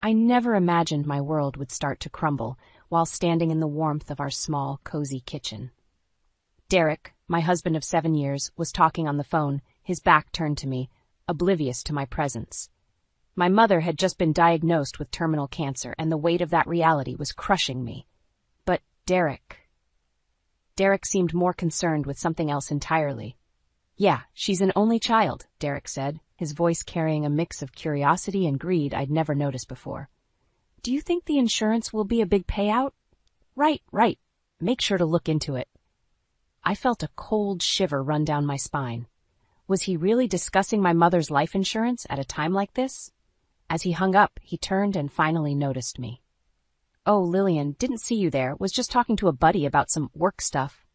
I never imagined my world would start to crumble while standing in the warmth of our small, cozy kitchen. Derek, my husband of 7 years, was talking on the phone, his back turned to me, oblivious to my presence. My mother had just been diagnosed with terminal cancer, and the weight of that reality was crushing me. But Derek seemed more concerned with something else entirely. "Yeah, she's an only child," Derek said, his voice carrying a mix of curiosity and greed I'd never noticed before. "Do you think the insurance will be a big payout?" Right. Make sure to look into it." I felt a cold shiver run down my spine. Was he really discussing my mother's life insurance at a time like this? As he hung up, he turned and finally noticed me. "Oh, Lillian, didn't see you there. Was just talking to a buddy about some work stuff."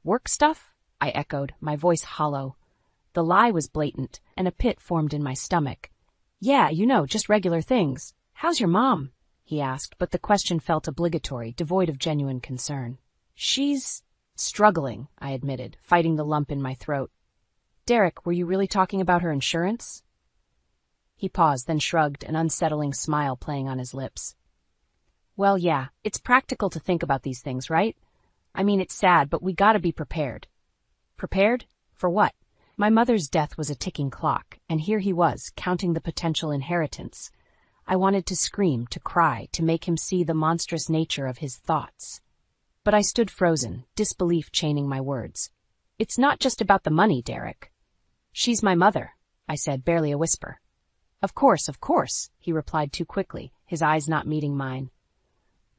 "Work stuff?" I echoed, my voice hollow. The lie was blatant, and a pit formed in my stomach. "Yeah, just regular things. How's your mom?" he asked, but the question felt obligatory, devoid of genuine concern. "She's struggling," I admitted, fighting the lump in my throat. "Derek, were you really talking about her insurance?" He paused, then shrugged, an unsettling smile playing on his lips. "Well, yeah, it's practical to think about these things, right? I mean, it's sad, but we gotta be prepared." Prepared? For what? My mother's death was a ticking clock, and here he was, counting the potential inheritance. I wanted to scream, to cry, to make him see the monstrous nature of his thoughts. But I stood frozen, disbelief chaining my words. "It's not just about the money, Derek." "She's my mother," I said, barely a whisper. Of course, he replied too quickly, his eyes not meeting mine.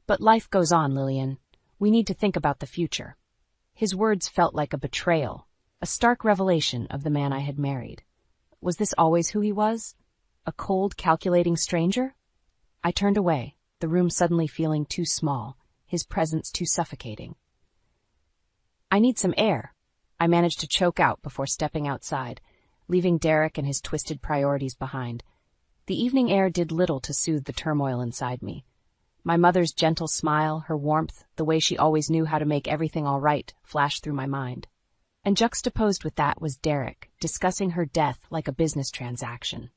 "But life goes on, Lillian. We need to think about the future." His words felt like a betrayal, a stark revelation of the man I had married. Was this always who he was? A cold, calculating stranger? I turned away, the room suddenly feeling too small, his presence too suffocating. "I need some air," I managed to choke out before stepping outside, leaving Derek and his twisted priorities behind. The evening air did little to soothe the turmoil inside me. My mother's gentle smile, her warmth, the way she always knew how to make everything all right, flashed through my mind. And juxtaposed with that was Derek, discussing her death like a business transaction.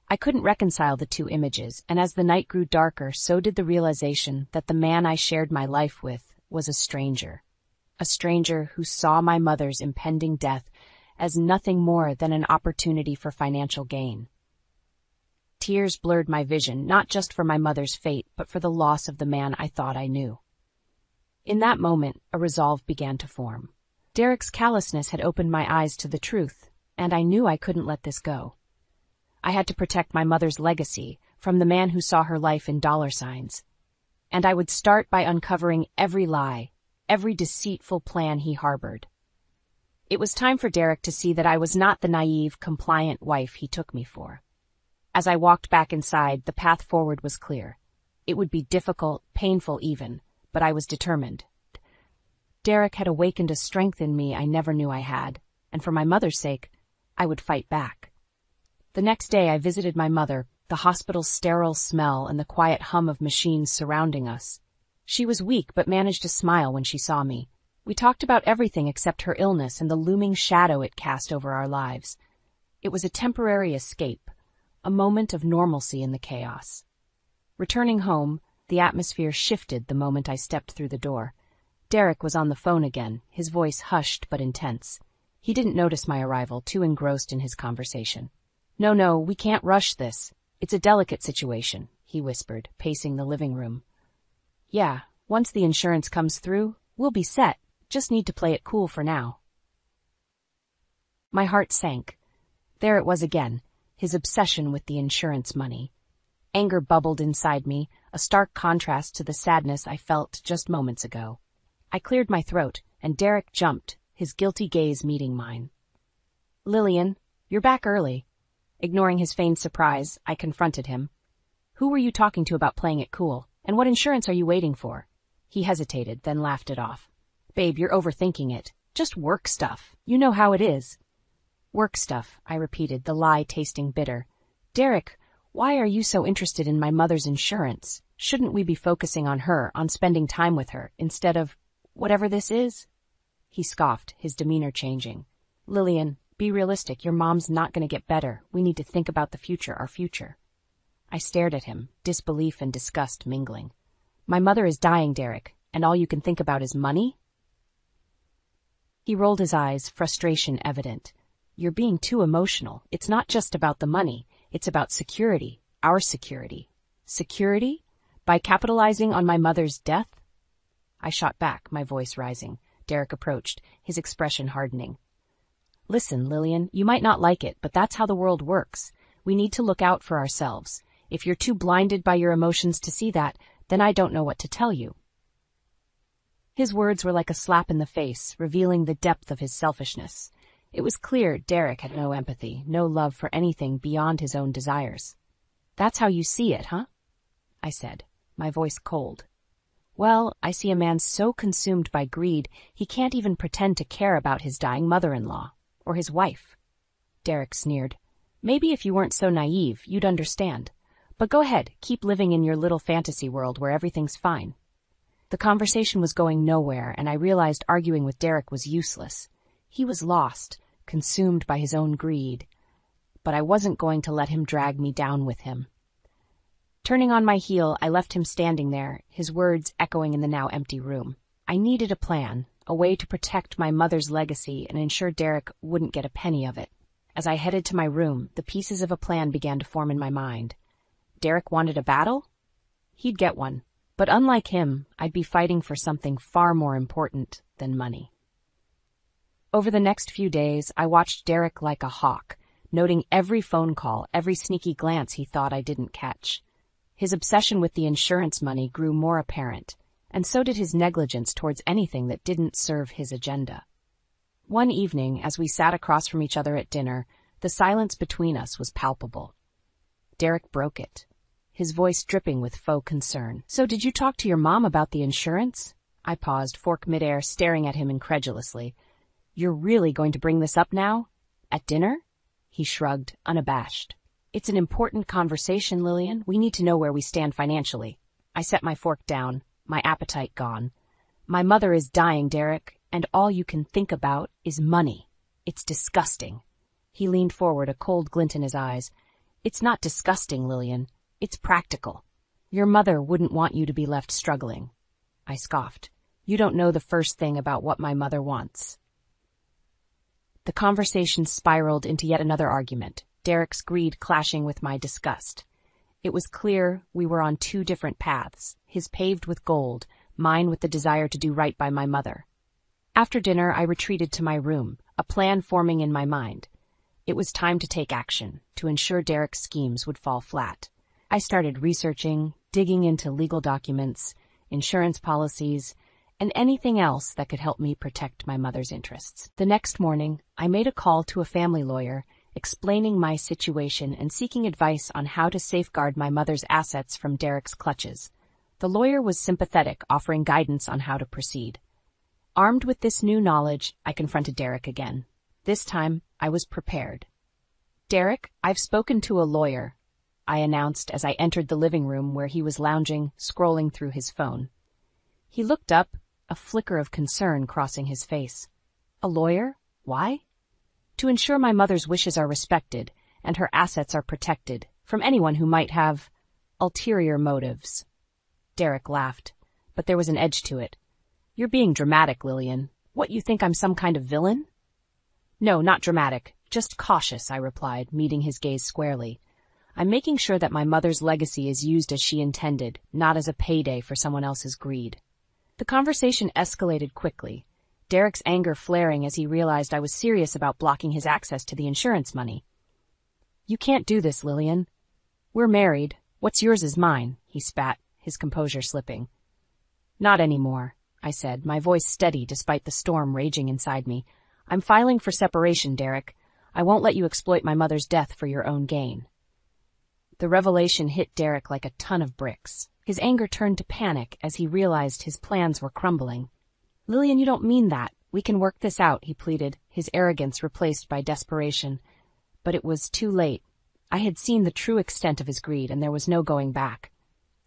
I couldn't reconcile the two images, and as the night grew darker, so did the realization that the man I shared my life with was a stranger who saw my mother's impending death as nothing more than an opportunity for financial gain. Tears blurred my vision, not just for my mother's fate, but for the loss of the man I thought I knew. In that moment, a resolve began to form. Derek's callousness had opened my eyes to the truth, and I knew I couldn't let this go. I had to protect my mother's legacy from the man who saw her life in dollar signs. And I would start by uncovering every lie, every deceitful plan he harbored. It was time for Derek to see that I was not the naive, compliant wife he took me for. As I walked back inside, the path forward was clear. It would be difficult, painful even, but I was determined. Derek had awakened a strength in me I never knew I had, and for my mother's sake, I would fight back. The next day I visited my mother, the hospital's sterile smell and the quiet hum of machines surrounding us. She was weak but managed to smile when she saw me. We talked about everything except her illness and the looming shadow it cast over our lives. It was a temporary escape, a moment of normalcy in the chaos. Returning home, the atmosphere shifted the moment I stepped through the door. Derek was on the phone again, his voice hushed but intense. He didn't notice my arrival, too engrossed in his conversation. No, we can't rush this. It's a delicate situation," he whispered, pacing the living room. "Yeah, once the insurance comes through, we'll be set. Just need to play it cool for now." My heart sank. There it was again, his obsession with the insurance money. Anger bubbled inside me, a stark contrast to the sadness I felt just moments ago. I cleared my throat, and Derek jumped, his guilty gaze meeting mine. "Lillian, you're back early." Ignoring his feigned surprise, I confronted him. "Who were you talking to about playing it cool, and what insurance are you waiting for?" He hesitated, then laughed it off. "Babe, you're overthinking it. Just work stuff. You know how it is." "Work stuff," I repeated, the lie tasting bitter. "Derek, why are you so interested in my mother's insurance? Shouldn't we be focusing on her, on spending time with her, instead of whatever this is?" He scoffed, his demeanor changing. "Lillian, be realistic. Your mom's not going to get better. We need to think about the future, our future." I stared at him, disbelief and disgust mingling. My mother is dying, Derek, and all you can think about is money? He rolled his eyes, frustration evident. You're being too emotional. It's not just about the money. It's about security. Our security. Security? By capitalizing on my mother's death? I shot back, my voice rising. Derek approached, his expression hardening. Listen, Lillian, you might not like it, but that's how the world works. We need to look out for ourselves. If you're too blinded by your emotions to see that, then I don't know what to tell you. His words were like a slap in the face, revealing the depth of his selfishness. It was clear Derek had no empathy, no love for anything beyond his own desires. That's how you see it, huh? I said, my voice cold. Well, I see a man so consumed by greed, he can't even pretend to care about his dying mother-in-law, or his wife. Derek sneered. Maybe if you weren't so naive, you'd understand. But go ahead, keep living in your little fantasy world where everything's fine. The conversation was going nowhere, and I realized arguing with Derek was useless. He was lost, consumed by his own greed. But I wasn't going to let him drag me down with him. Turning on my heel, I left him standing there, his words echoing in the now empty room. I needed a plan, a way to protect my mother's legacy and ensure Derek wouldn't get a penny of it. As I headed to my room, the pieces of a plan began to form in my mind. Derek wanted a battle? He'd get one. But unlike him, I'd be fighting for something far more important than money. Over the next few days, I watched Derek like a hawk, noting every phone call, every sneaky glance he thought I didn't catch. His obsession with the insurance money grew more apparent, and so did his negligence towards anything that didn't serve his agenda. One evening, as we sat across from each other at dinner, the silence between us was palpable. Derek broke it, his voice dripping with faux concern. So did you talk to your mom about the insurance? I paused, fork midair, staring at him incredulously. You're really going to bring this up now? At dinner? He shrugged, unabashed. It's an important conversation, Lillian. We need to know where we stand financially. I set my fork down, my appetite gone. My mother is dying, Derek, and all you can think about is money. It's disgusting. He leaned forward, a cold glint in his eyes. It's not disgusting, Lillian. It's practical. Your mother wouldn't want you to be left struggling. I scoffed. You don't know the first thing about what my mother wants. The conversation spiraled into yet another argument, Derek's greed clashing with my disgust. It was clear we were on two different paths, his paved with gold, mine with the desire to do right by my mother. After dinner, I retreated to my room, a plan forming in my mind. It was time to take action, to ensure Derek's schemes would fall flat. I started researching, digging into legal documents, insurance policies, and anything else that could help me protect my mother's interests. The next morning, I made a call to a family lawyer, explaining my situation and seeking advice on how to safeguard my mother's assets from Derek's clutches. The lawyer was sympathetic, offering guidance on how to proceed. Armed with this new knowledge, I confronted Derek again. This time, I was prepared. Derek, I've spoken to a lawyer, I announced as I entered the living room where he was lounging, scrolling through his phone. He looked up, a flicker of concern crossing his face. A lawyer? Why? To ensure my mother's wishes are respected and her assets are protected from anyone who might have ulterior motives. Derek laughed, but there was an edge to it. You're being dramatic, Lillian. What, you think I'm some kind of villain? No, not dramatic, just cautious, I replied, meeting his gaze squarely. I'm making sure that my mother's legacy is used as she intended, not as a payday for someone else's greed. The conversation escalated quickly, Derek's anger flaring as he realized I was serious about blocking his access to the insurance money. You can't do this, Lillian. We're married. What's yours is mine, he spat, his composure slipping. Not anymore, I said, my voice steady despite the storm raging inside me. I'm filing for separation, Derek. I won't let you exploit my mother's death for your own gain. The revelation hit Derek like a ton of bricks. His anger turned to panic as he realized his plans were crumbling. Lillian, you don't mean that. We can work this out, he pleaded, his arrogance replaced by desperation. But it was too late. I had seen the true extent of his greed, and there was no going back.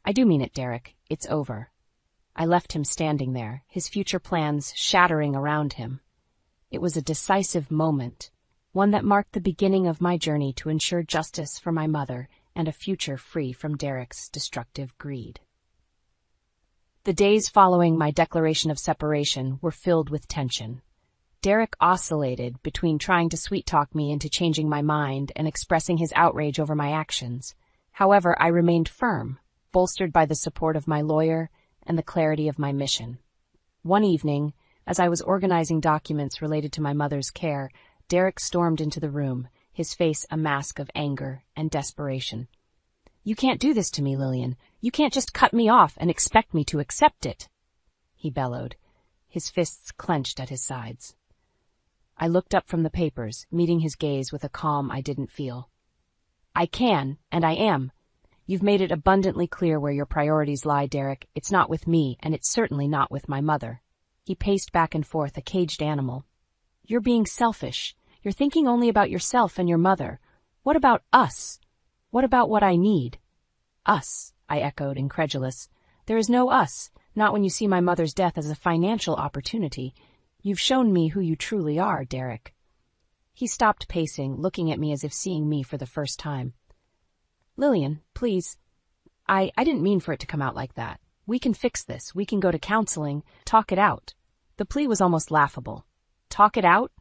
I do mean it, Derek. It's over. I left him standing there, his future plans shattering around him. It was a decisive moment, one that marked the beginning of my journey to ensure justice for my mother and a future free from Derek's destructive greed. The days following my declaration of separation were filled with tension. Derek oscillated between trying to sweet-talk me into changing my mind and expressing his outrage over my actions. However, I remained firm, bolstered by the support of my lawyer and the clarity of my mission. One evening, as I was organizing documents related to my mother's care, Derek stormed into the room, his face a mask of anger and desperation. "You can't do this to me, Lillian. You can't just cut me off and expect me to accept it," he bellowed, his fists clenched at his sides. I looked up from the papers, meeting his gaze with a calm I didn't feel. "I can, and I am. You've made it abundantly clear where your priorities lie, Derek. It's not with me, and it's certainly not with my mother." He paced back and forth, a caged animal. "You're being selfish. You're thinking only about yourself and your mother. What about us? What about what I need?" "Us," I echoed, incredulous. "There is no us, not when you see my mother's death as a financial opportunity. You've shown me who you truly are, Derek." He stopped pacing, looking at me as if seeing me for the first time. "Lillian, please. I didn't mean for it to come out like that. We can fix this. We can go to counseling, talk it out." The plea was almost laughable. "Talk it out?"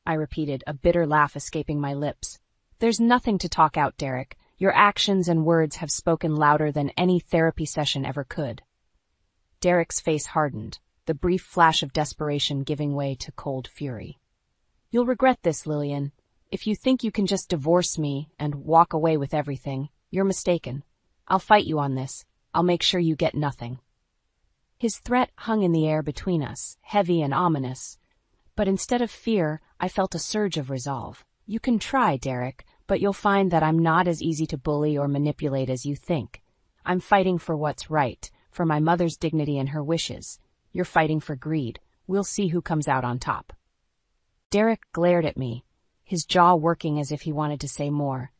I repeated, a bitter laugh escaping my lips. "There's nothing to talk out, Derek. Your actions and words have spoken louder than any therapy session ever could." Derek's face hardened, the brief flash of desperation giving way to cold fury. "You'll regret this, Lillian. If you think you can just divorce me and walk away with everything, you're mistaken. I'll fight you on this. I'll make sure you get nothing." His threat hung in the air between us, heavy and ominous. But instead of fear, I felt a surge of resolve. "You can try, Derek, but you'll find that I'm not as easy to bully or manipulate as you think. I'm fighting for what's right, for my mother's dignity and her wishes. You're fighting for greed. We'll see who comes out on top." Derek glared at me, his jaw working as if he wanted to say more.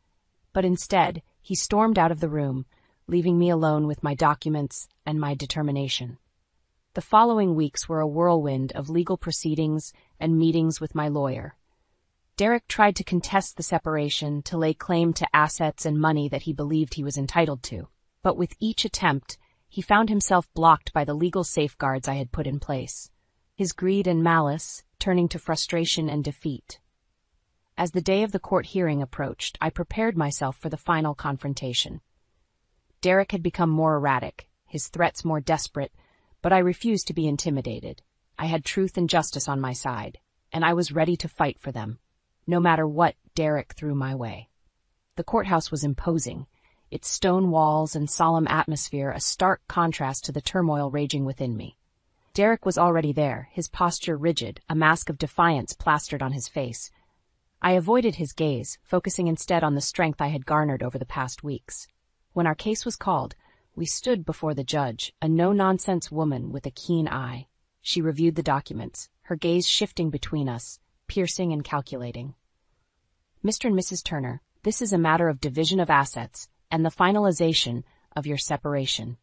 But instead, he stormed out of the room, leaving me alone with my documents and my determination. The following weeks were a whirlwind of legal proceedings and meetings with my lawyer. Derek tried to contest the separation, to lay claim to assets and money that he believed he was entitled to. But with each attempt, he found himself blocked by the legal safeguards I had put in place, his greed and malice turning to frustration and defeat. As the day of the court hearing approached, I prepared myself for the final confrontation. Derek had become more erratic, his threats more desperate, but I refused to be intimidated. I had truth and justice on my side, and I was ready to fight for them, no matter what Derek threw my way. The courthouse was imposing, its stone walls and solemn atmosphere a stark contrast to the turmoil raging within me. Derek was already there, his posture rigid, a mask of defiance plastered on his face. I avoided his gaze, focusing instead on the strength I had garnered over the past weeks. When our case was called, we stood before the judge, a no-nonsense woman with a keen eye. She reviewed the documents, her gaze shifting between us, piercing and calculating. "Mr. and Mrs. Turner, this is a matter of division of assets and the finalization of your separation.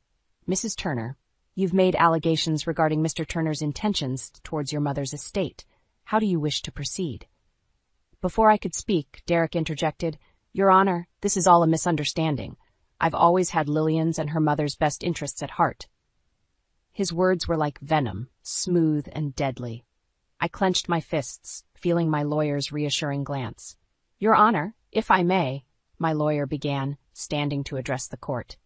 Mrs. Turner, you've made allegations regarding Mr. Turner's intentions towards your mother's estate. How do you wish to proceed?" Before I could speak, Derek interjected, "Your Honor, this is all a misunderstanding. I've always had Lillian's and her mother's best interests at heart." His words were like venom, smooth and deadly. I clenched my fists, feeling my lawyer's reassuring glance. "Your Honor, if I may," my lawyer began, standing to address the court.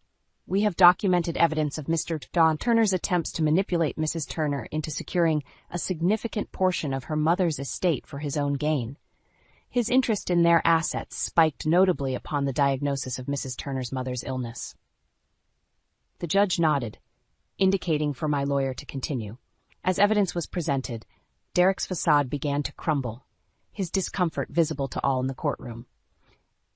"We have documented evidence of Mr. Don Turner's attempts to manipulate Mrs. Turner into securing a significant portion of her mother's estate for his own gain. His interest in their assets spiked notably upon the diagnosis of Mrs. Turner's mother's illness." The judge nodded, indicating for my lawyer to continue. As evidence was presented, Derek's facade began to crumble, his discomfort visible to all in the courtroom.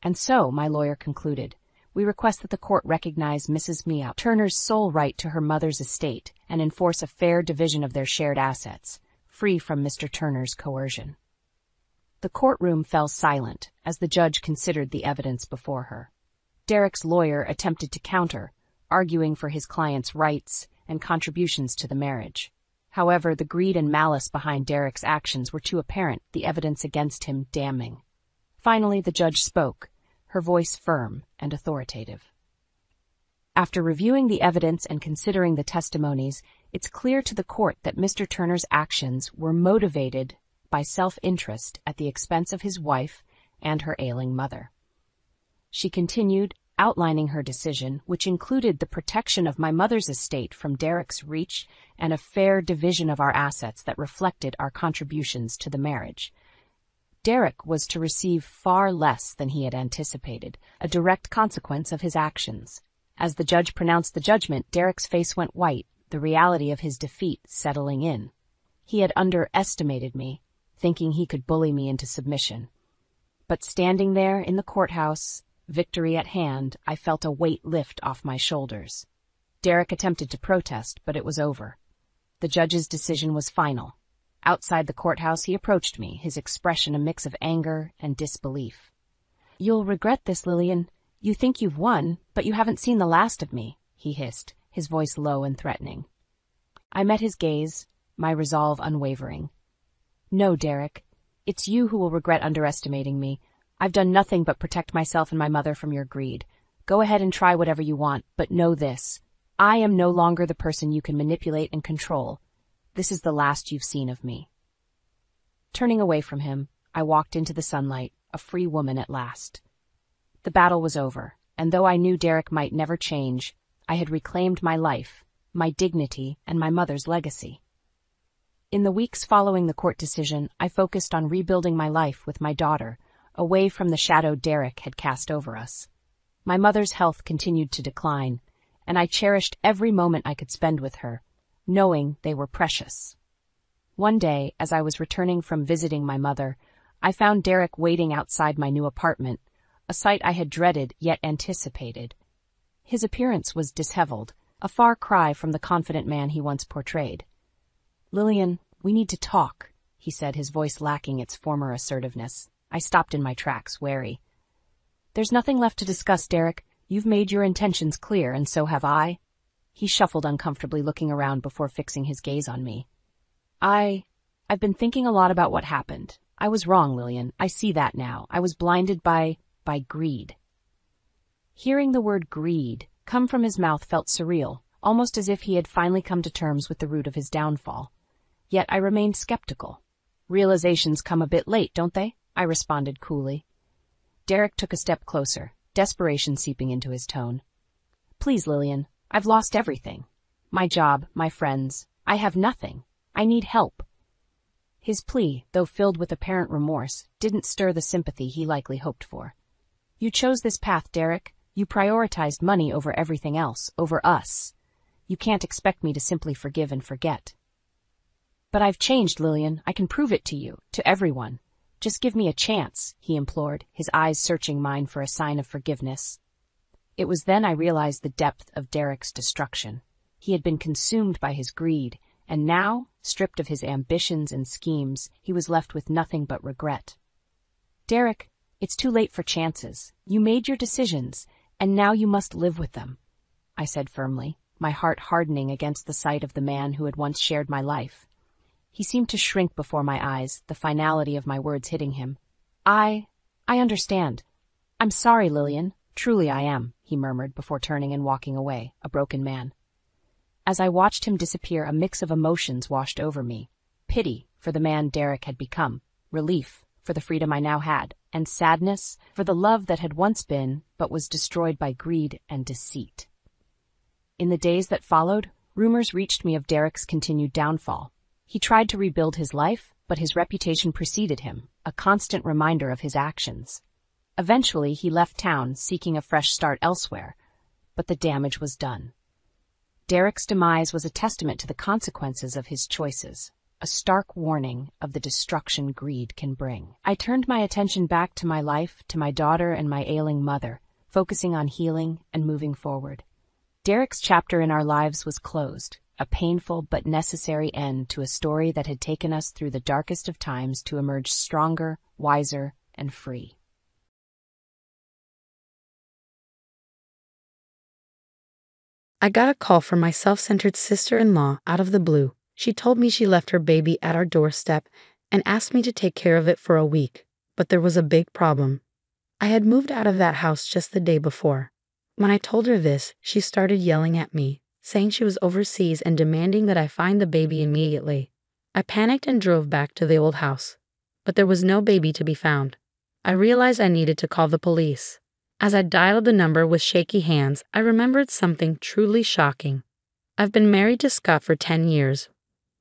"And so," my lawyer concluded, "we request that the court recognize Mrs. Mia Turner's sole right to her mother's estate and enforce a fair division of their shared assets, free from Mr. Turner's coercion." The courtroom fell silent as the judge considered the evidence before her. Derek's lawyer attempted to counter, arguing for his client's rights and contributions to the marriage. However, the greed and malice behind Derek's actions were too apparent, the evidence against him damning. Finally, the judge spoke, her voice firm and authoritative. After reviewing the evidence and considering the testimonies, it's clear to the court that Mr. Turner's actions were motivated by self-interest at the expense of his wife and her ailing mother. She continued, outlining her decision, which included the protection of my mother's estate from Derek's reach and a fair division of our assets that reflected our contributions to the marriage. Derek was to receive far less than he had anticipated, a direct consequence of his actions. As the judge pronounced the judgment, Derek's face went white, the reality of his defeat settling in. He had underestimated me, thinking he could bully me into submission. But standing there in the courthouse, victory at hand, I felt a weight lift off my shoulders. Derek attempted to protest, but it was over. The judge's decision was final. Outside the courthouse, he approached me, his expression a mix of anger and disbelief. "You'll regret this, Lillian. You think you've won, but you haven't seen the last of me," he hissed, his voice low and threatening. I met his gaze, my resolve unwavering. "No, Derek. It's you who will regret underestimating me. I've done nothing but protect myself and my mother from your greed. Go ahead and try whatever you want, but know this. I am no longer the person you can manipulate and control. This is the last you've seen of me." Turning away from him, I walked into the sunlight, a free woman at last. The battle was over, and though I knew Derek might never change, I had reclaimed my life, my dignity, and my mother's legacy. In the weeks following the court decision, I focused on rebuilding my life with my daughter, away from the shadow Derek had cast over us. My mother's health continued to decline, and I cherished every moment I could spend with her, knowing they were precious. One day, as I was returning from visiting my mother, I found Derek waiting outside my new apartment, a sight I had dreaded yet anticipated. His appearance was disheveled, a far cry from the confident man he once portrayed. "Lillian, we need to talk," he said, his voice lacking its former assertiveness. I stopped in my tracks, wary. "There's nothing left to discuss, Derek. You've made your intentions clear, and so have I." He shuffled uncomfortably, looking around before fixing his gaze on me. I've been thinking a lot about what happened. I was wrong, Lillian. I see that now. I was blinded by greed." Hearing the word greed come from his mouth felt surreal, almost as if he had finally come to terms with the root of his downfall. Yet I remained skeptical. "Realizations come a bit late, don't they?" I responded coolly. Derek took a step closer, desperation seeping into his tone. "Please, Lillian, I've lost everything. My job, my friends. I have nothing. I need help." His plea, though filled with apparent remorse, didn't stir the sympathy he likely hoped for. "You chose this path, Derek. You prioritized money over everything else, over us. You can't expect me to simply forgive and forget." "But I've changed, Lillian. I can prove it to you, to everyone. Just give me a chance," he implored, his eyes searching mine for a sign of forgiveness. It was then I realized the depth of Derek's destruction. He had been consumed by his greed, and now, stripped of his ambitions and schemes, he was left with nothing but regret. "Derek, it's too late for chances. You made your decisions, and now you must live with them," I said firmly, my heart hardening against the sight of the man who had once shared my life. He seemed to shrink before my eyes, the finality of my words hitting him. I understand. I'm sorry, Lillian. Truly I am," he murmured before turning and walking away, a broken man. As I watched him disappear, a mix of emotions washed over me. Pity for the man Derek had become, relief for the freedom I now had, and sadness for the love that had once been but was destroyed by greed and deceit. In the days that followed, rumors reached me of Derek's continued downfall. He tried to rebuild his life, but his reputation preceded him, a constant reminder of his actions. Eventually, he left town, seeking a fresh start elsewhere, but the damage was done. Derek's demise was a testament to the consequences of his choices, a stark warning of the destruction greed can bring. I turned my attention back to my life, to my daughter and my ailing mother, focusing on healing and moving forward. Derek's chapter in our lives was closed, a painful but necessary end to a story that had taken us through the darkest of times to emerge stronger, wiser, and free. I got a call from my self-centered sister-in-law out of the blue. She told me she left her baby at our doorstep and asked me to take care of it for a week. But there was a big problem. I had moved out of that house just the day before. When I told her this, she started yelling at me, saying she was overseas and demanding that I find the baby immediately. I panicked and drove back to the old house. But there was no baby to be found. I realized I needed to call the police. As I dialed the number with shaky hands, I remembered something truly shocking. I've been married to Scott for 10 years,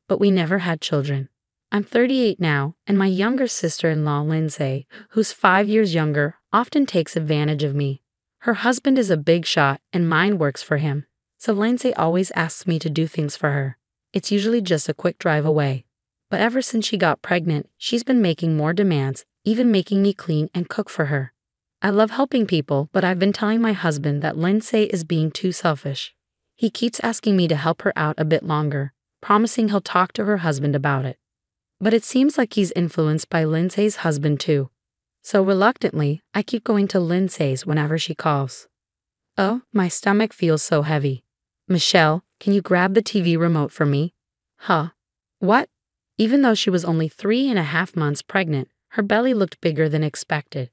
but we never had children. I'm 38 now, and my younger sister-in-law, Lindsay, who's 5 years younger, often takes advantage of me. Her husband is a big shot, and mine works for him, so Lindsay always asks me to do things for her. It's usually just a quick drive away. But ever since she got pregnant, she's been making more demands, even making me clean and cook for her. I love helping people, but I've been telling my husband that Lindsay is being too selfish. He keeps asking me to help her out a bit longer, promising he'll talk to her husband about it. But it seems like he's influenced by Lindsay's husband too. So reluctantly, I keep going to Lindsay's whenever she calls. Oh, my stomach feels so heavy. Michelle, can you grab the TV remote for me? Huh? What? Even though she was only 3.5 months pregnant, her belly looked bigger than expected.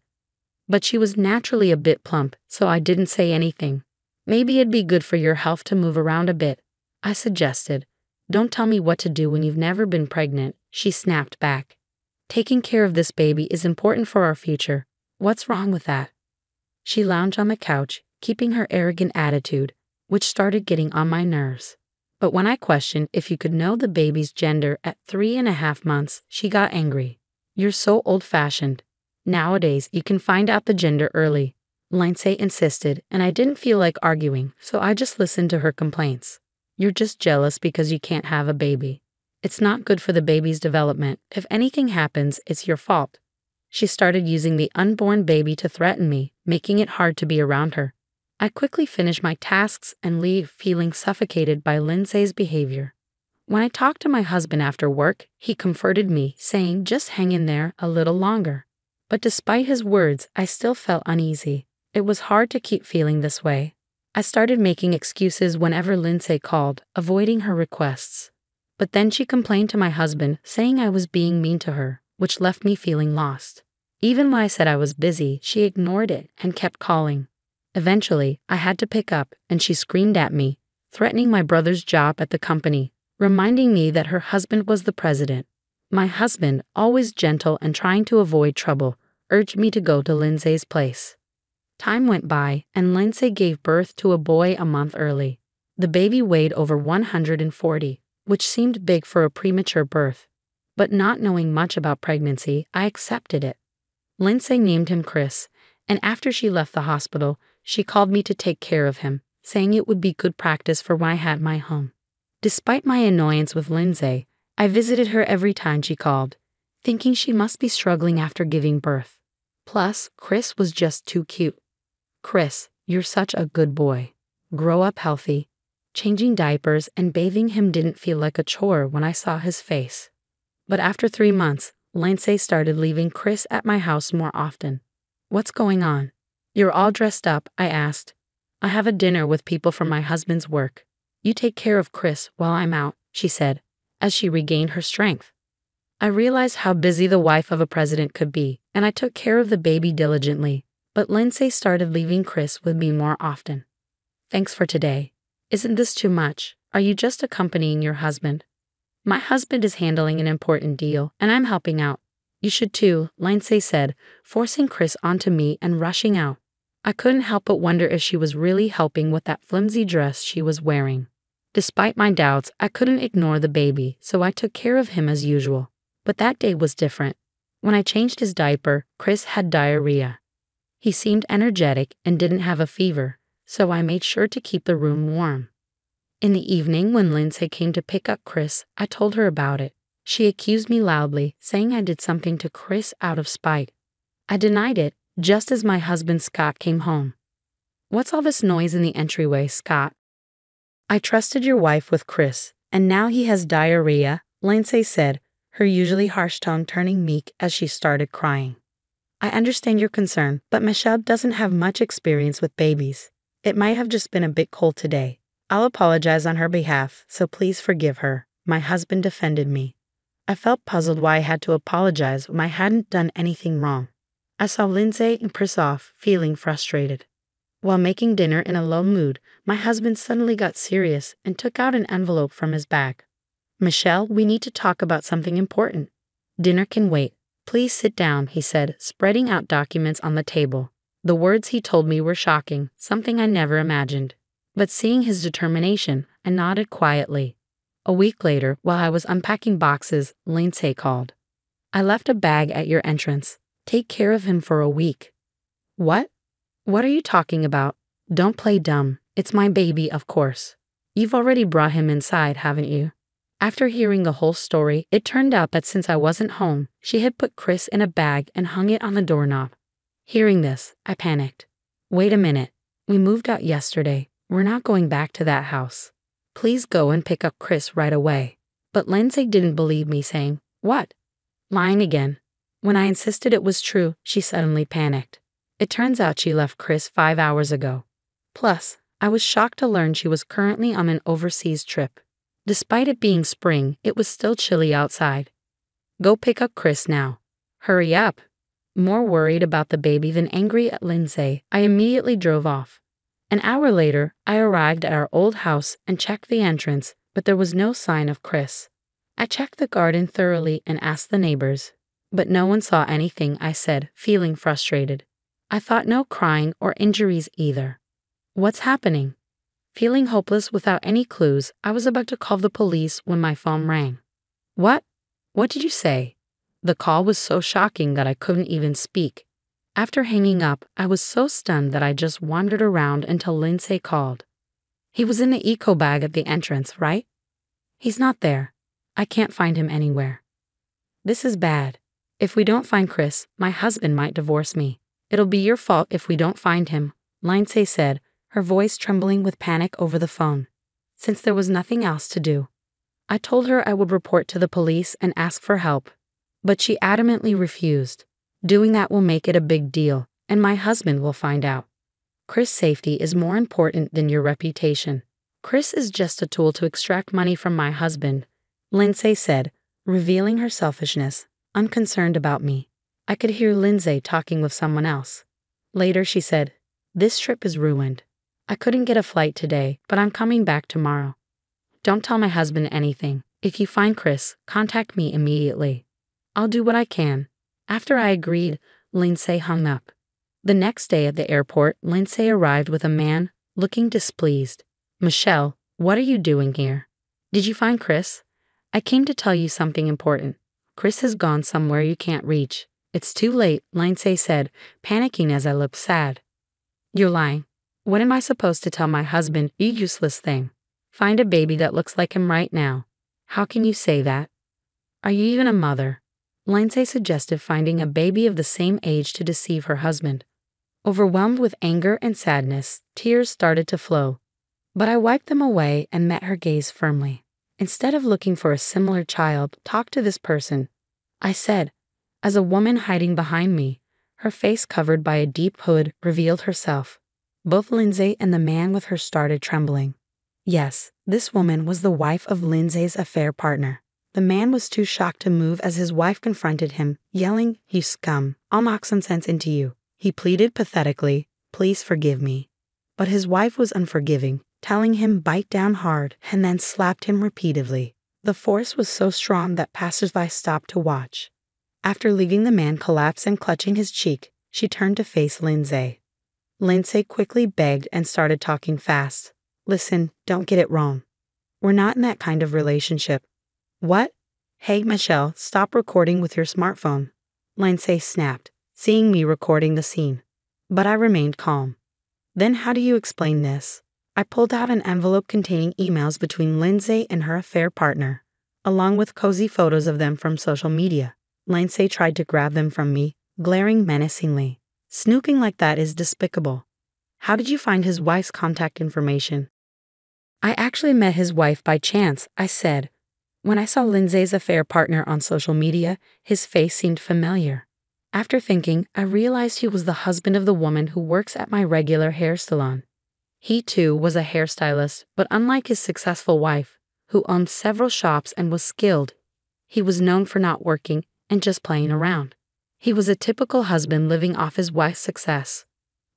But she was naturally a bit plump, so I didn't say anything. Maybe it'd be good for your health to move around a bit, I suggested. Don't tell me what to do when you've never been pregnant, she snapped back. Taking care of this baby is important for our future. What's wrong with that? She lounged on the couch, keeping her arrogant attitude, which started getting on my nerves. But when I questioned if you could know the baby's gender at 3.5 months, she got angry. You're so old-fashioned. Nowadays, you can find out the gender early, Lindsay insisted, and I didn't feel like arguing, so I just listened to her complaints. You're just jealous because you can't have a baby. It's not good for the baby's development. If anything happens, it's your fault. She started using the unborn baby to threaten me, making it hard to be around her. I quickly finished my tasks and leave feeling suffocated by Lindsay's behavior. When I talked to my husband after work, he comforted me, saying just hang in there a little longer. But despite his words, I still felt uneasy. It was hard to keep feeling this way. I started making excuses whenever Lindsay called, avoiding her requests. But then she complained to my husband, saying I was being mean to her, which left me feeling lost. Even when I said I was busy, she ignored it and kept calling. Eventually, I had to pick up, and she screamed at me, threatening my brother's job at the company, reminding me that her husband was the president. My husband, always gentle and trying to avoid trouble, urged me to go to Lindsay's place. Time went by, and Lindsay gave birth to a boy a month early. The baby weighed over 140, which seemed big for a premature birth. But not knowing much about pregnancy, I accepted it. Lindsay named him Chris, and after she left the hospital, she called me to take care of him, saying it would be good practice for when I had my home. Despite my annoyance with Lindsay, I visited her every time she called, thinking she must be struggling after giving birth. Plus, Chris was just too cute. Chris, you're such a good boy. Grow up healthy. Changing diapers and bathing him didn't feel like a chore when I saw his face. But after 3 months, Lindsay started leaving Chris at my house more often. What's going on? You're all dressed up, I asked. I have a dinner with people from my husband's work. You take care of Chris while I'm out, she said, as she regained her strength. I realized how busy the wife of a president could be, and I took care of the baby diligently, but Lindsay started leaving Chris with me more often. Thanks for today. Isn't this too much? Are you just accompanying your husband? My husband is handling an important deal, and I'm helping out. You should too, Lindsay said, forcing Chris onto me and rushing out. I couldn't help but wonder if she was really helping with that flimsy dress she was wearing. Despite my doubts, I couldn't ignore the baby, so I took care of him as usual. But that day was different. When I changed his diaper, Chris had diarrhea. He seemed energetic and didn't have a fever, so I made sure to keep the room warm. In the evening, when Lindsay came to pick up Chris, I told her about it. She accused me loudly, saying I did something to Chris out of spite. I denied it, just as my husband Scott came home. What's all this noise in the entryway, Scott? I trusted your wife with Chris, and now he has diarrhea, Lindsay said, her usually harsh tone turning meek as she started crying. I understand your concern, but Michelle doesn't have much experience with babies. It might have just been a bit cold today. I'll apologize on her behalf, so please forgive her, my husband defended me. I felt puzzled why I had to apologize when I hadn't done anything wrong. I saw Lindsay and Chris off, feeling frustrated. While making dinner in a low mood, my husband suddenly got serious and took out an envelope from his bag. Michelle, we need to talk about something important. Dinner can wait. Please sit down, he said, spreading out documents on the table. The words he told me were shocking, something I never imagined. But seeing his determination, I nodded quietly. A week later, while I was unpacking boxes, Lindsay called. I left a bag at your entrance. Take care of him for a week. What? What are you talking about? Don't play dumb. It's my baby, of course. You've already brought him inside, haven't you? After hearing the whole story, it turned out that since I wasn't home, she had put Chris in a bag and hung it on the doorknob. Hearing this, I panicked. Wait a minute. We moved out yesterday. We're not going back to that house. Please go and pick up Chris right away. But Lindsay didn't believe me, saying, What? Lying again. When I insisted it was true, she suddenly panicked. It turns out she left Chris 5 hours ago. Plus, I was shocked to learn she was currently on an overseas trip. Despite it being spring, it was still chilly outside. Go pick up Chris now. Hurry up. More worried about the baby than angry at Lindsay, I immediately drove off. An hour later, I arrived at our old house and checked the entrance, but there was no sign of Chris. I checked the garden thoroughly and asked the neighbors, but no one saw anything, I said, feeling frustrated. I thought no crying or injuries either. What's happening? Feeling hopeless without any clues, I was about to call the police when my phone rang. What? What did you say? The call was so shocking that I couldn't even speak. After hanging up, I was so stunned that I just wandered around until Lindsay called. He was in the eco bag at the entrance, right? He's not there. I can't find him anywhere. This is bad. If we don't find Chris, my husband might divorce me. It'll be your fault if we don't find him, Lindsay said, her voice trembling with panic over the phone. Since there was nothing else to do, I told her I would report to the police and ask for help. But she adamantly refused. Doing that will make it a big deal, and my husband will find out. Chris' safety is more important than your reputation. Chris is just a tool to extract money from my husband, Lindsay said, revealing her selfishness, unconcerned about me. I could hear Lindsay talking with someone else. Later she said, This trip is ruined. I couldn't get a flight today, but I'm coming back tomorrow. Don't tell my husband anything. If you find Chris, contact me immediately. I'll do what I can. After I agreed, Lindsay hung up. The next day at the airport, Lindsay arrived with a man, looking displeased. Michelle, what are you doing here? Did you find Chris? I came to tell you something important. Chris has gone somewhere you can't reach. It's too late, Lindsay said, panicking as I looked sad. You're lying. What am I supposed to tell my husband, you useless thing? Find a baby that looks like him right now. How can you say that? Are you even a mother? Lindsay suggested finding a baby of the same age to deceive her husband. Overwhelmed with anger and sadness, tears started to flow. But I wiped them away and met her gaze firmly. Instead of looking for a similar child, talk to this person, I said, as a woman hiding behind me, her face covered by a deep hood, revealed herself. Both Lindsay and the man with her started trembling. Yes, this woman was the wife of Lindsay's affair partner. The man was too shocked to move as his wife confronted him, yelling, You scum, I'll knock some sense into you. He pleaded pathetically, Please forgive me. But his wife was unforgiving, telling him bite down hard, and then slapped him repeatedly. The force was so strong that passersby stopped to watch. After leaving the man collapsed and clutching his cheek, she turned to face Lindsay. Lindsay quickly begged and started talking fast. Listen, don't get it wrong. We're not in that kind of relationship. What? Hey, Michelle, stop recording with your smartphone. Lindsay snapped, seeing me recording the scene. But I remained calm. Then how do you explain this? I pulled out an envelope containing emails between Lindsay and her affair partner, along with cozy photos of them from social media. Lindsay tried to grab them from me, glaring menacingly. Snooping like that is despicable. How did you find his wife's contact information? I actually met his wife by chance, I said. When I saw Lindsay's affair partner on social media, his face seemed familiar. After thinking, I realized he was the husband of the woman who works at my regular hair salon. He too was a hairstylist, but unlike his successful wife, who owned several shops and was skilled, he was known for not working and just playing around. He was a typical husband living off his wife's success.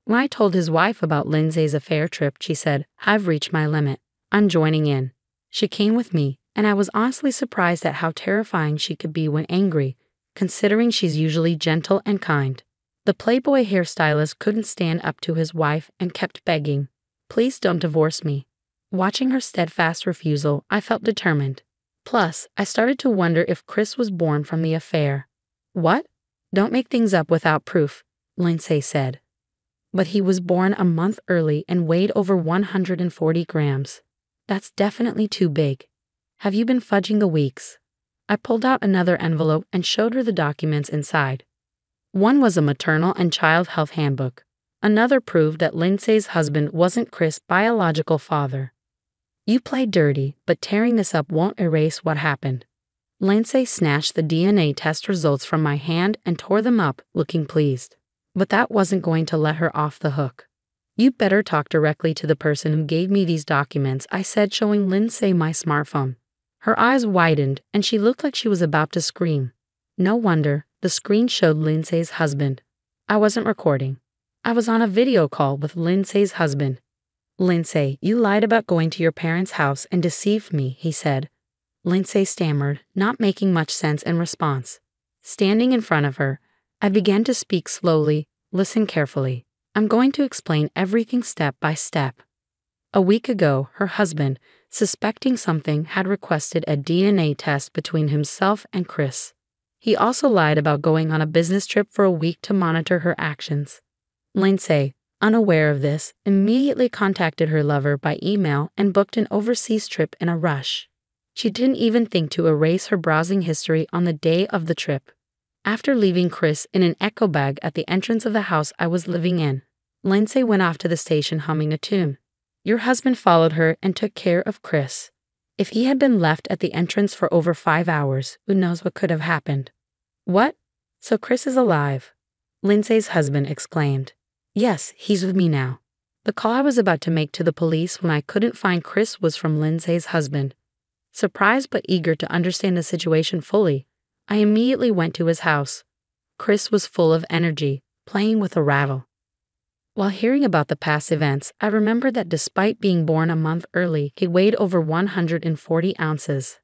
When I told his wife about Lindsay's affair trip, she said, "I've reached my limit. I'm joining in." She came with me, and I was honestly surprised at how terrifying she could be when angry, considering she's usually gentle and kind. The Playboy hairstylist couldn't stand up to his wife and kept begging, "Please don't divorce me." Watching her steadfast refusal, I felt determined. Plus, I started to wonder if Chris was born from the affair. "What? Don't make things up without proof," Lindsay said. "But he was born a month early and weighed over 140 grams. That's definitely too big. Have you been fudging the weeks?" I pulled out another envelope and showed her the documents inside. One was a maternal and child health handbook. Another proved that Lindsay's husband wasn't Chris' biological father. "You played dirty, but tearing this up won't erase what happened." Lindsay snatched the DNA test results from my hand and tore them up, looking pleased. But that wasn't going to let her off the hook. "You better talk directly to the person who gave me these documents," I said, showing Lindsay my smartphone. Her eyes widened, and she looked like she was about to scream. No wonder, the screen showed Lindsay's husband. I wasn't recording. I was on a video call with Lindsay's husband. "Lindsay, you lied about going to your parents' house and deceived me," he said. Lindsay stammered, not making much sense in response. Standing in front of her, I began to speak slowly. "Listen carefully. I'm going to explain everything step by step." A week ago, her husband, suspecting something, had requested a DNA test between himself and Chris. He also lied about going on a business trip for a week to monitor her actions. Lindsay, unaware of this, immediately contacted her lover by email and booked an overseas trip in a rush. She didn't even think to erase her browsing history on the day of the trip. After leaving Chris in an echo bag at the entrance of the house I was living in, Lindsay went off to the station humming a tune. Your husband followed her and took care of Chris. If he had been left at the entrance for over 5 hours, who knows what could have happened. "What? So Chris is alive?" Lindsay's husband exclaimed. "Yes, he's with me now." The call I was about to make to the police when I couldn't find Chris was from Lindsay's husband. Surprised but eager to understand the situation fully, I immediately went to his house. Chris was full of energy, playing with a rattle. While hearing about the past events, I remembered that despite being born a month early, he weighed over 140 ounces.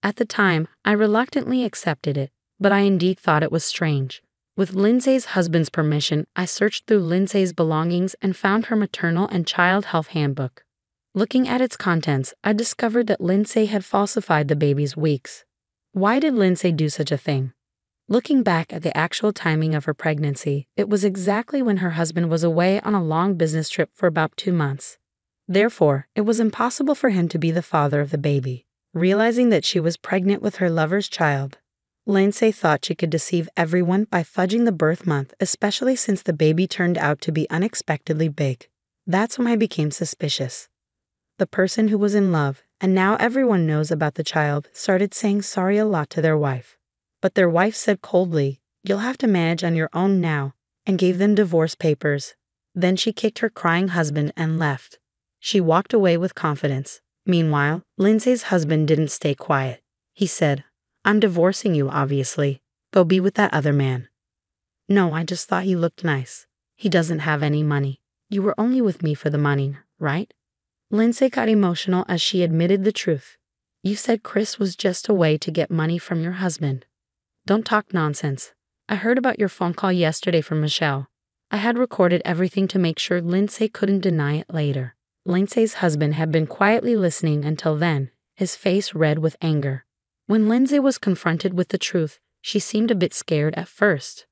At the time, I reluctantly accepted it, but I indeed thought it was strange. With Lindsay's husband's permission, I searched through Lindsay's belongings and found her maternal and child health handbook. Looking at its contents, I discovered that Lindsay had falsified the baby's weeks. Why did Lindsay do such a thing? Looking back at the actual timing of her pregnancy, it was exactly when her husband was away on a long business trip for about 2 months. Therefore, it was impossible for him to be the father of the baby. Realizing that she was pregnant with her lover's child, Lindsay thought she could deceive everyone by fudging the birth month, especially since the baby turned out to be unexpectedly big. That's when I became suspicious. The person who was in love, and now everyone knows about the child, started saying sorry a lot to their wife. But their wife said coldly, "You'll have to manage on your own now," and gave them divorce papers. Then she kicked her crying husband and left. She walked away with confidence. Meanwhile, Lindsay's husband didn't stay quiet. He said, "I'm divorcing you, obviously. Go be with that other man." "No, I just thought he looked nice. He doesn't have any money. You were only with me for the money, right?" Lindsay got emotional as she admitted the truth. "You said Chris was just a way to get money from your husband." "Don't talk nonsense. I heard about your phone call yesterday from Michelle. I had recorded everything to make sure Lindsay couldn't deny it later." Lindsay's husband had been quietly listening until then, his face red with anger. When Lindsay was confronted with the truth, she seemed a bit scared at first.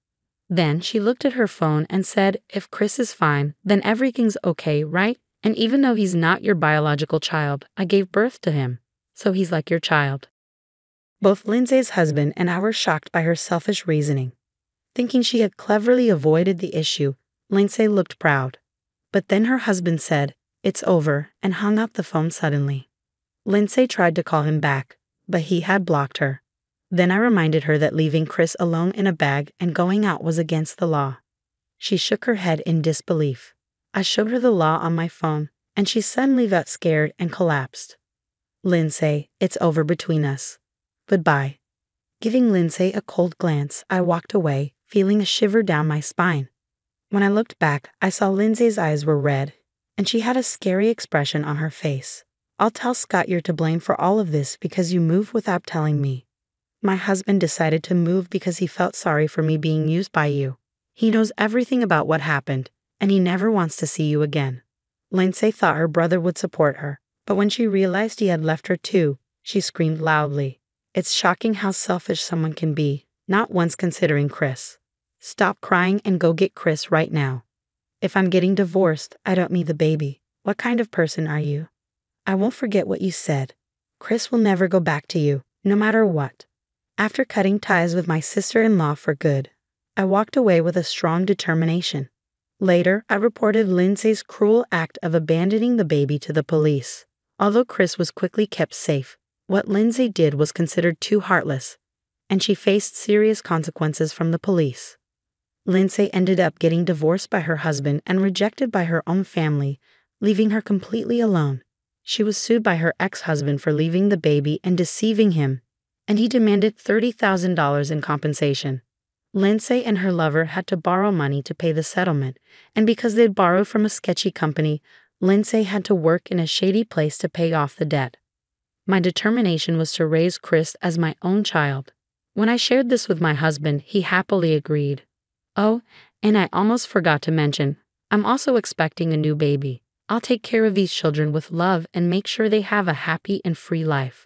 Then she looked at her phone and said, "If Chris is fine, then everything's okay, right? And even though he's not your biological child, I gave birth to him, so he's like your child." Both Lindsay's husband and I were shocked by her selfish reasoning. Thinking she had cleverly avoided the issue, Lindsay looked proud. But then her husband said, "It's over," and hung up the phone suddenly. Lindsay tried to call him back, but he had blocked her. Then I reminded her that leaving Chris alone in a bag and going out was against the law. She shook her head in disbelief. I showed her the law on my phone, and she suddenly got scared and collapsed. "Lindsay, it's over between us. Goodbye." Giving Lindsay a cold glance, I walked away, feeling a shiver down my spine. When I looked back, I saw Lindsay's eyes were red, and she had a scary expression on her face. "I'll tell Scott you're to blame for all of this because you moved without telling me. My husband decided to move because he felt sorry for me being used by you. He knows everything about what happened, and he never wants to see you again." Lindsay thought her brother would support her, but when she realized he had left her too, she screamed loudly. It's shocking how selfish someone can be, not once considering Chris. "Stop crying and go get Chris right now. If I'm getting divorced, I don't need the baby. What kind of person are you? I won't forget what you said. Chris will never go back to you, no matter what." After cutting ties with my sister-in-law for good, I walked away with a strong determination. Later, I reported Lindsay's cruel act of abandoning the baby to the police. Although Chris was quickly kept safe, what Lindsay did was considered too heartless, and she faced serious consequences from the police. Lindsay ended up getting divorced by her husband and rejected by her own family, leaving her completely alone. She was sued by her ex-husband for leaving the baby and deceiving him, and he demanded $30,000 in compensation. Lindsay and her lover had to borrow money to pay the settlement, and because they'd borrowed from a sketchy company, Lindsay had to work in a shady place to pay off the debt. My determination was to raise Chris as my own child. When I shared this with my husband, he happily agreed. Oh, and I almost forgot to mention, I'm also expecting a new baby. I'll take care of these children with love and make sure they have a happy and free life.